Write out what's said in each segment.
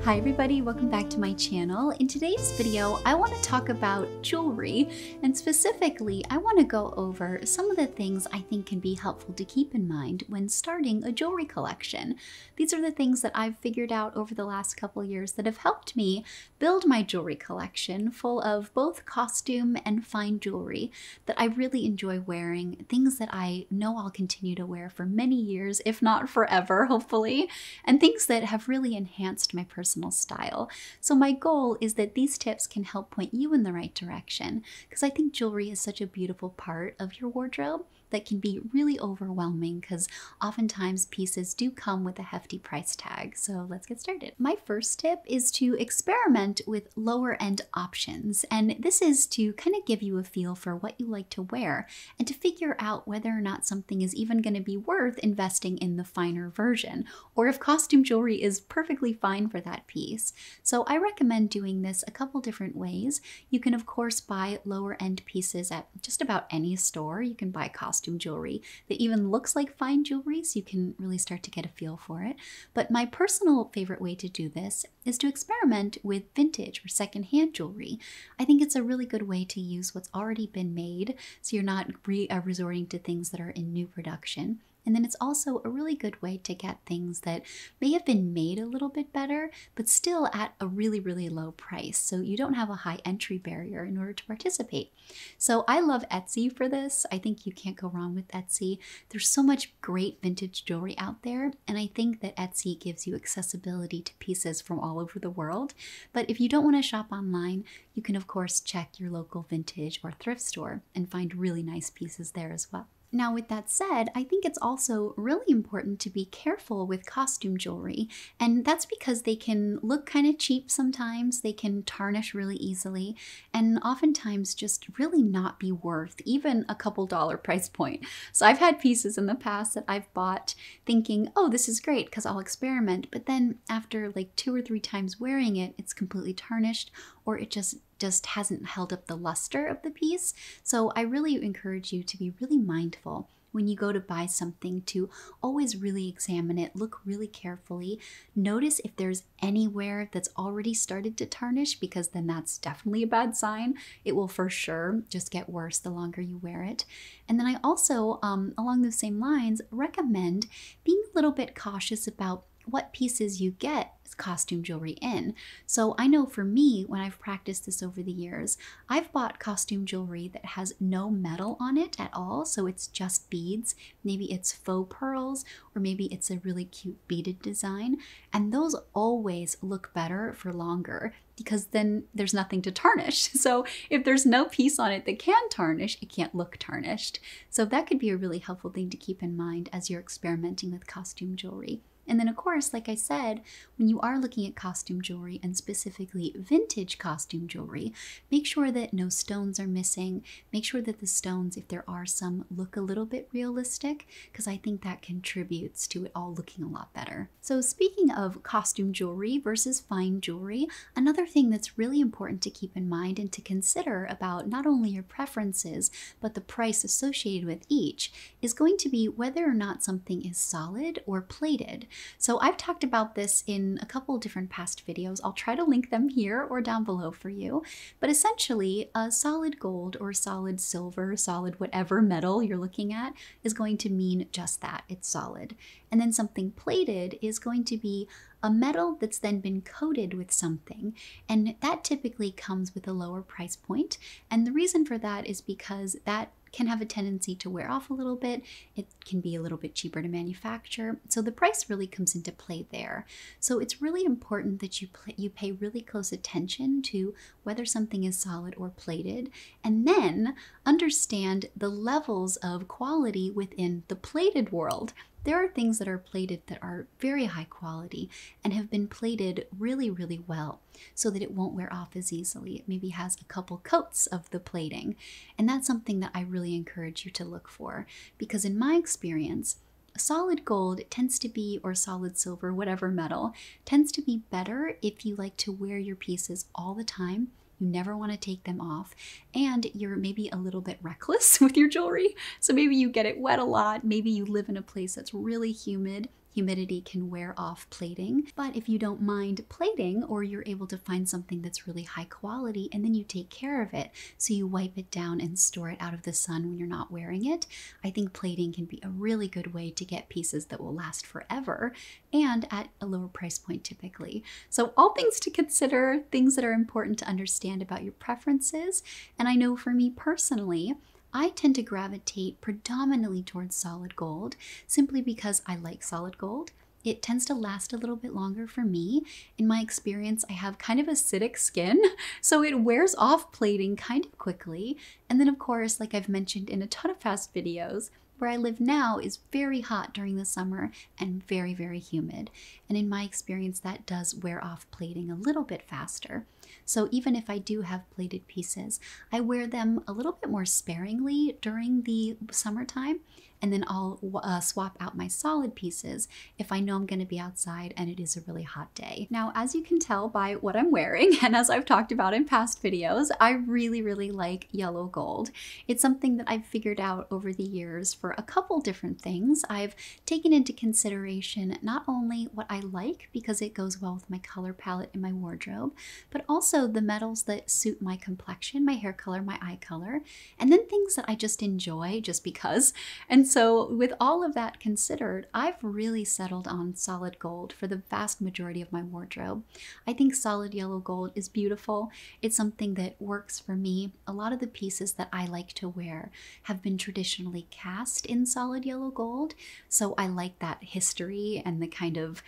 Hi everybody, welcome back to my channel. In today's video, I want to talk about jewelry, and specifically, I want to go over some of the things I think can be helpful to keep in mind when starting a jewelry collection. These are the things that I've figured out over the last couple years that have helped me build my jewelry collection full of both costume and fine jewelry that I really enjoy wearing, things that I know I'll continue to wear for many years, if not forever, hopefully, and things that have really enhanced my personal style. So my goal is that these tips can help point you in the right direction, because I think jewelry is such a beautiful part of your wardrobe that can be really overwhelming because oftentimes pieces do come with a hefty price tag. So let's get started. My first tip is to experiment with lower end options. And this is to kind of give you a feel for what you like to wear and to figure out whether or not something is even going to be worth investing in the finer version, or if costume jewelry is perfectly fine for that piece. So I recommend doing this a couple different ways. You can of course buy lower end pieces at just about any store. You can buy costume jewelry that even looks like fine jewelry, so you can really start to get a feel for it. But my personal favorite way to do this is to experiment with vintage or secondhand jewelry. I think it's a really good way to use what's already been made, so you're not resorting to things that are in new production. And then it's also a really good way to get things that may have been made a little bit better, but still at a really, really low price. So you don't have a high entry barrier in order to participate. So I love Etsy for this. I think you can't go wrong with Etsy. There's so much great vintage jewelry out there. And I think that Etsy gives you accessibility to pieces from all over the world. But if you don't want to shop online, you can of course check your local vintage or thrift store and find really nice pieces there as well. Now, with that said, I think it's also really important to be careful with costume jewelry, and that's because they can look kind of cheap sometimes, they can tarnish really easily, and oftentimes just really not be worth even a couple dollar price point. So I've had pieces in the past that I've bought thinking, oh, this is great because I'll experiment, but then after like 2 or 3 times wearing it, it's completely tarnished, or it just hasn't held up the luster of the piece. So I really encourage you to be really mindful when you go to buy something to always really examine it, look really carefully, notice if there's anywhere that's already started to tarnish, because then that's definitely a bad sign. It will for sure just get worse the longer you wear it. And then I also, along those same lines, recommend being a little bit cautious about what pieces you get costume jewelry in. So I know for me, when I've practiced this over the years, I've bought costume jewelry that has no metal on it at all. So it's just beads. Maybe it's faux pearls, or maybe it's a really cute beaded design. And those always look better for longer because then there's nothing to tarnish. So if there's no piece on it that can tarnish, it can't look tarnished. So that could be a really helpful thing to keep in mind as you're experimenting with costume jewelry. And then of course, like I said, when you are looking at costume jewelry, and specifically vintage costume jewelry, make sure that no stones are missing. Make sure that the stones, if there are some, look a little bit realistic, because I think that contributes to it all looking a lot better. So speaking of costume jewelry versus fine jewelry, another thing that's really important to keep in mind and to consider about not only your preferences, but the price associated with each, is going to be whether or not something is solid or plated. So I've talked about this in a couple different past videos. I'll try to link them here or down below for you. But essentially, a solid gold or solid silver, solid whatever metal you're looking at is going to mean just that, it's solid. And then something plated is going to be a metal that's then been coated with something, and that typically comes with a lower price point. And the reason for that is because that can have a tendency to wear off a little bit. It can be a little bit cheaper to manufacture. So the price really comes into play there. So it's really important that you pay really close attention to whether something is solid or plated, and then understand the levels of quality within the plated world. There are things that are plated that are very high quality and have been plated really, really well so that it won't wear off as easily. It maybe has a couple coats of the plating. And that's something that I really encourage you to look for, because in my experience, solid gold tends to be, or solid silver, whatever metal, tends to be better if you like to wear your pieces all the time. You never want to take them off, and you're maybe a little bit reckless with your jewelry. So maybe you get it wet a lot, maybe you live in a place that's really humid. humidity can wear off plating. But if you don't mind plating, or you're able to find something that's really high quality and then you take care of it, so you wipe it down and store it out of the sun when you're not wearing it, I think plating can be a really good way to get pieces that will last forever and at a lower price point typically. So all things to consider, things that are important to understand about your preferences. And I know for me personally, I tend to gravitate predominantly towards solid gold simply because I like solid gold. It tends to last a little bit longer for me. In my experience, I have kind of acidic skin, so it wears off plating kind of quickly. And then of course, like I've mentioned in a ton of past videos, where I live now is very hot during the summer and very, very humid. And in my experience, that does wear off plating a little bit faster. So even if I do have plated pieces, I wear them a little bit more sparingly during the summertime, and then I'll swap out my solid pieces if I know I'm going to be outside and it is a really hot day. Now, as you can tell by what I'm wearing, and as I've talked about in past videos, I really, really like yellow gold. It's something that I've figured out over the years for a couple different things. I've taken into consideration not only what I like because it goes well with my color palette in my wardrobe, but also the metals that suit my complexion, my hair color, my eye color, and then things that I just enjoy just because. And so with all of that considered, I've really settled on solid gold for the vast majority of my wardrobe. I think solid yellow gold is beautiful. It's something that works for me. A lot of the pieces that I like to wear have been traditionally cast in solid yellow gold, so I like that history and the kind of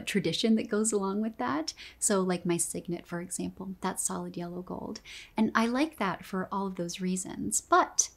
tradition that goes along with that. So like my signet, for example, that's solid yellow gold. And I like that for all of those reasons. But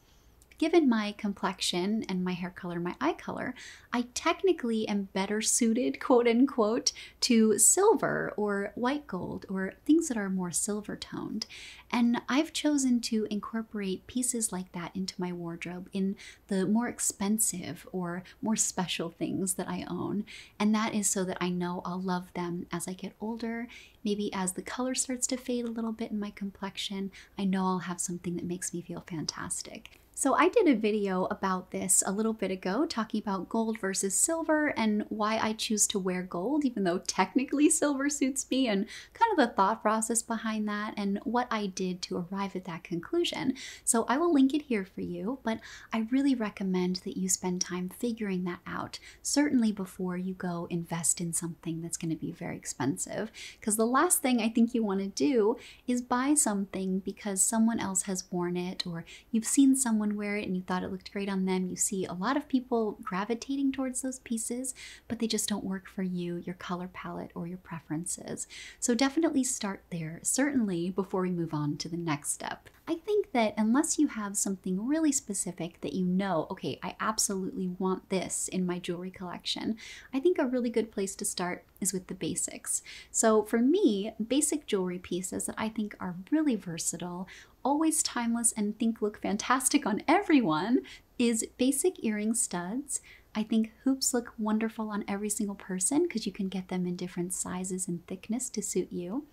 given my complexion and my hair color, my eye color, I technically am better suited, quote unquote, to silver or white gold or things that are more silver toned. And I've chosen to incorporate pieces like that into my wardrobe in the more expensive or more special things that I own. And that is so that I know I'll love them as I get older. Maybe as the color starts to fade a little bit in my complexion, I know I'll have something that makes me feel fantastic. So I did a video about this a little bit ago, talking about gold versus silver and why I choose to wear gold, even though technically silver suits me, and kind of the thought process behind that and what I did to arrive at that conclusion. So I will link it here for you, but I really recommend that you spend time figuring that out, certainly before you go invest in something that's going to be very expensive. Because the last thing I think you want to do is buy something because someone else has worn it, or you've seen someone wear it and you thought it looked great on them. You see a lot of people gravitating towards those pieces, but they just don't work for you, your color palette, or your preferences. So definitely start there, certainly before we move on to the next step. I think that unless you have something really specific that you know, okay, I absolutely want this in my jewelry collection, I think a really good place to start is with the basics. So for me, basic jewelry pieces that I think are really versatile, always timeless, and think look fantastic on everyone is basic earring studs. I think hoops look wonderful on every single person because you can get them in different sizes and thickness to suit you.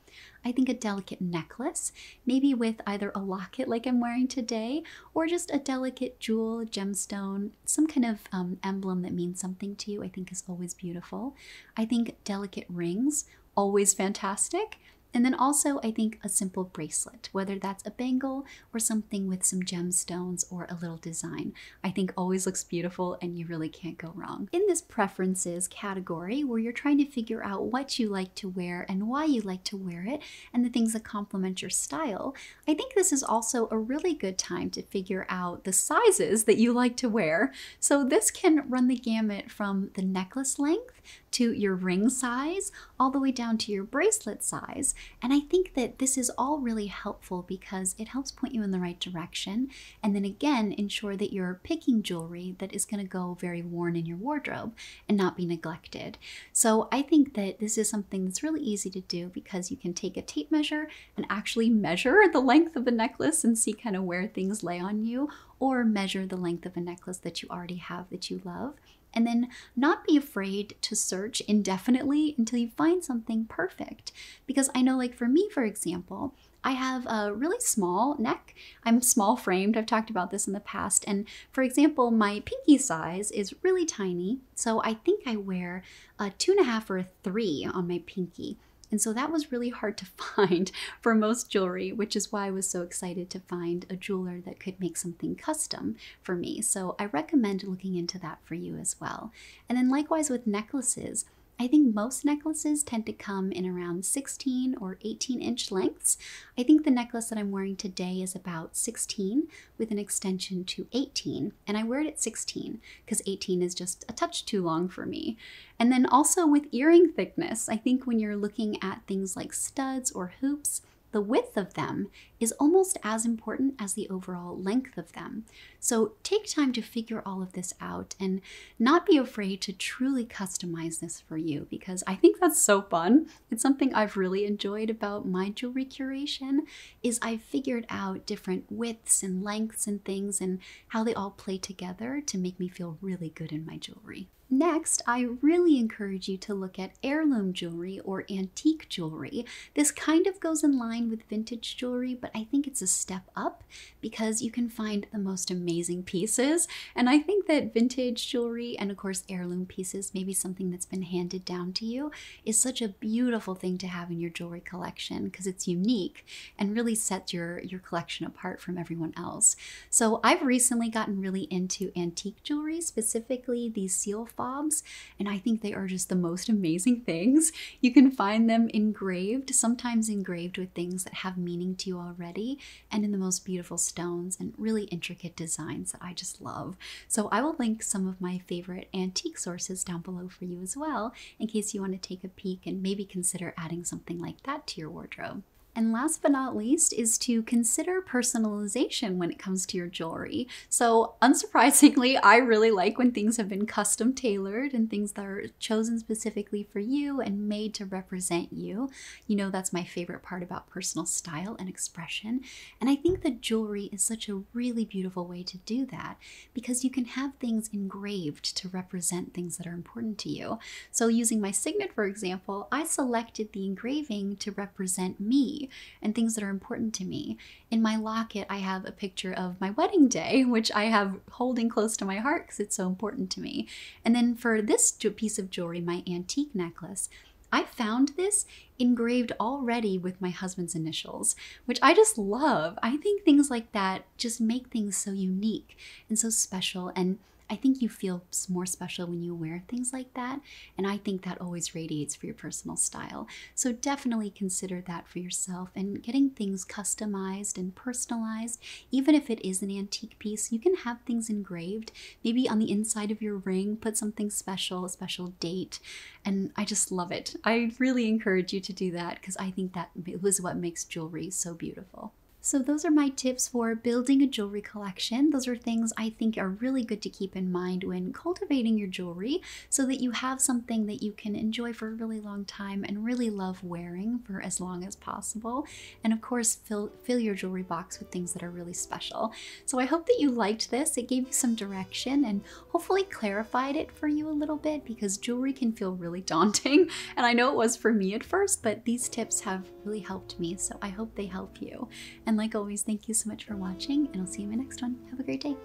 I think a delicate necklace, maybe with either a locket like I'm wearing today, or just a delicate jewel, a gemstone, some kind of emblem that means something to you, I think is always beautiful. I think delicate rings, always fantastic. And then also, I think a simple bracelet, whether that's a bangle or something with some gemstones or a little design, I think always looks beautiful and you really can't go wrong. In this preferences category, where you're trying to figure out what you like to wear and why you like to wear it and the things that complement your style, I think this is also a really good time to figure out the sizes that you like to wear. So this can run the gamut from the necklace length to your ring size, all the way down to your bracelet size. And I think that this is all really helpful because it helps point you in the right direction. And then again, ensure that you're picking jewelry that is going to go very worn in your wardrobe and not be neglected. So I think that this is something that's really easy to do because you can take a tape measure and actually measure the length of the necklace and see kind of where things lay on you, or measure the length of a necklace that you already have that you love. And then not be afraid to search indefinitely until you find something perfect. Because I know, like for me, for example, I have a really small neck. I'm small framed. I've talked about this in the past. And for example, my pinky size is really tiny. So I think I wear a 2.5 or a 3 on my pinky. And so that was really hard to find for most jewelry, which is why I was so excited to find a jeweler that could make something custom for me. So I recommend looking into that for you as well. And then likewise with necklaces, I think most necklaces tend to come in around 16 or 18-inch lengths. I think the necklace that I'm wearing today is about 16 with an extension to 18, and I wear it at 16 because 18 is just a touch too long for me. And then also with earring thickness, I think when you're looking at things like studs or hoops, the width of them is almost as important as the overall length of them. So take time to figure all of this out and not be afraid to truly customize this for you, because I think that's so fun. It's something I've really enjoyed about my jewelry curation is I've figured out different widths and lengths and things and how they all play together to make me feel really good in my jewelry. Next, I really encourage you to look at heirloom jewelry or antique jewelry. This kind of goes in line with vintage jewelry, but I think it's a step up because you can find the most amazing pieces. And I think that vintage jewelry and of course heirloom pieces, maybe something that's been handed down to you, is such a beautiful thing to have in your jewelry collection because it's unique and really sets your collection apart from everyone else. So I've recently gotten really into antique jewelry, specifically these seal fobs, and I think they are just the most amazing things. You can find them engraved, sometimes engraved with things that have meaning to you already, and in the most beautiful stones and really intricate designs that I just love. So I will link some of my favorite antique sources down below for you as well, in case you want to take a peek and maybe consider adding something like that to your wardrobe. And last but not least is to consider personalization when it comes to your jewelry. So unsurprisingly, I really like when things have been custom tailored and things that are chosen specifically for you and made to represent you. You know, that's my favorite part about personal style and expression. And I think that jewelry is such a really beautiful way to do that because you can have things engraved to represent things that are important to you. So using my signet, for example, I selected the engraving to represent me and things that are important to me. In my locket, I have a picture of my wedding day, which I have holding close to my heart because it's so important to me. And then for this piece of jewelry, my antique necklace, I found this engraved already with my husband's initials, which I just love. I think things like that just make things so unique and so special, and I think you feel more special when you wear things like that, and I think that always radiates for your personal style. So definitely consider that for yourself, and getting things customized and personalized. Even if it is an antique piece, you can have things engraved, maybe on the inside of your ring, put something special, a special date, and I just love it. I really encourage you to do that because I think that was what makes jewelry so beautiful. So those are my tips for building a jewelry collection. Those are things I think are really good to keep in mind when cultivating your jewelry so that you have something that you can enjoy for a really long time and really love wearing for as long as possible. And of course, fill your jewelry box with things that are really special. So I hope that you liked this. It gave you some direction and hopefully clarified it for you a little bit, because jewelry can feel really daunting. And I know it was for me at first, but these tips have really helped me. So I hope they help you. And like always, thank you so much for watching, and I'll see you in my next one. Have a great day.